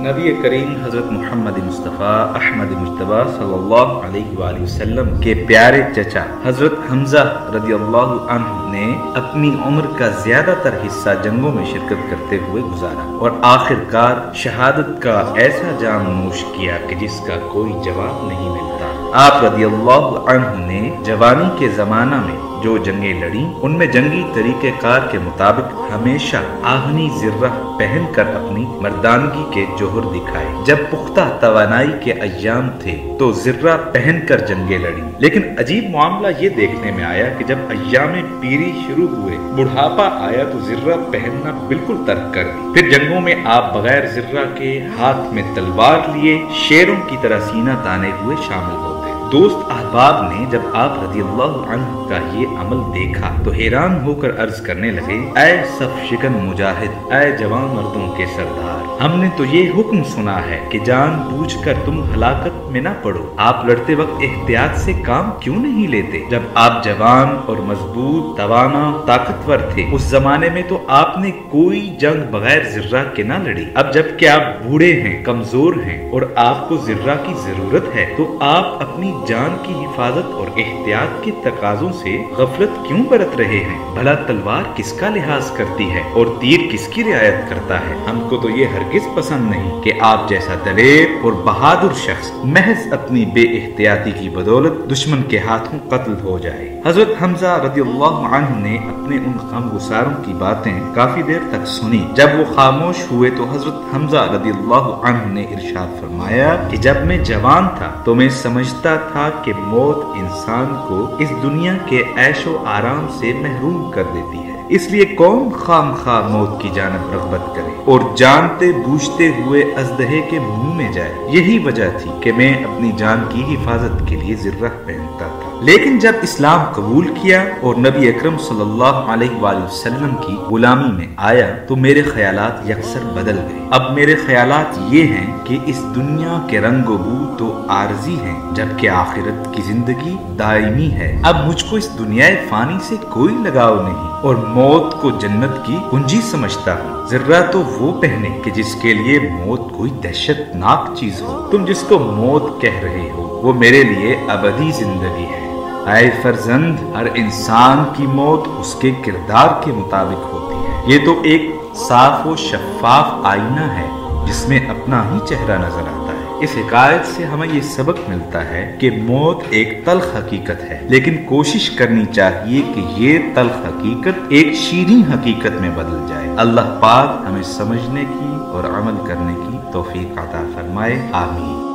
नबी करीम हजरत मोहम्मद मुस्तफ़ा अहमद मुज्तबा सल्लल्लाहु अलैहि वसल्लम के प्यारे चचा हजरत हमजा रदियल्लाहु अन्हु ने अपनी उम्र का ज्यादातर हिस्सा जंगों में शिरकत करते हुए गुजारा और आखिरकार शहादत का ऐसा जाम नोश किया कि जिसका कोई जवाब नहीं मिलता। आप रदियल्लाहु अन्हु ने जवानी के जमाना में जो जंगें लड़ी उनमें जंगी तरीके कार के मुताबिक हमेशा आहनी जिर्रा पहनकर अपनी मर्दानगी के जोहर दिखाए। जब पुख्ता तवानाई के अय्याम थे तो जिर्रा पहनकर जंगें लड़ी, लेकिन अजीब मामला ये देखने में आया कि जब अय्यामे पीरी शुरू हुए, बुढ़ापा आया तो जिर्रा पहनना बिल्कुल तर्क कर दी। फिर जंगों में आप बगैर जिर्रा के हाथ में तलवार लिए शेरों की तरह सीना ताने हुए शामिल होते। दोस्त अहबाब ने जब आप रदियल्लाहु अन्हु का ये अमल देखा तो हैरान होकर अर्ज करने लगे, ऐ सफ शिकन मुजाहिद, ऐ जवान मर्दों के सरदार, हमने तो ये हुक्म सुना है कि जान बूझकर तुम हलाकत में न पड़ो। आप लड़ते वक्त एहतियात से काम क्यों नहीं लेते? जब आप जवान और मजबूत, तवाना, ताकतवर थे उस जमाने में तो आपने कोई जंग बगैर जिर्रा के ना लड़ी। अब जबकि आप बूढ़े हैं, कमजोर हैं और आपको जिर्रा की जरूरत है तो आप अपनी जान की हिफाजत और एहतियात के तकाजों से गफलत क्यों बरत रहे हैं? भला तलवार किसका लिहाज करती है और तीर किसकी रियायत करता है? हमको तो ये हरगिज पसंद नहीं कि आप जैसा दलेर और बहादुर शख्स महज अपनी बेएहतियाती की बदौलत दुश्मन के हाथों कत्ल हो जाए। हजरत हमजा रदियल्लाहु अन्हु ने अपने उन गमगुसारों की बातें काफी देर तक सुनी। जब वो खामोश हुए तो हजरत हमजा रदियल्लाहु अन्हु ने इरशाद फरमाया कि जब मैं जवान था तो मैं समझता था कि मौत इंसान को इस दुनिया के ऐशो आराम से महरूम कर देती है, इसलिए कौन खामखा मौत की जानब रग़बत करे और जानते बूझते हुए अज़दहे के मुंह में जाए। यही वजह थी कि मैं अपनी जान की हिफाजत के लिए जिर्रा पहनता था। लेकिन जब इस्लाम कबूल किया और नबी अकरम सल्लल्लाहु अलैहि वसल्लम की गुलामी में आया तो मेरे ख्यालात यकसर बदल गए। अब मेरे ख्यालात ये हैं कि इस दुनिया के रंगो बू तो आरजी हैं, जबकि आखिरत की जिंदगी दायमी है। अब मुझको इस दुनिया फानी से कोई लगाव नहीं और मौत को जन्नत की कुंजी समझता हूँ। जिर्रा तो वो पहने कि जिसके लिए मौत कोई दहशतनाक चीज हो। तुम जिसको मौत कह रहे हो वो मेरे लिए अबदी जिंदगी है। ऐ फर्जंद, हर इंसान की मौत उसके किरदार के मुताबिक होती है। ये तो एक साफ और शफाफ आईना है जिसमें अपना ही चेहरा नजर आता है। इस हिकायत से हमें ये सबक मिलता है कि मौत एक तल्ख हकीकत है, लेकिन कोशिश करनी चाहिए कि ये तल्ख हकीकत एक शीरीं हकीकत में बदल जाए। अल्लाह पाक हमें समझने की और अमल करने की तौफीक अता फरमाए। आमीन।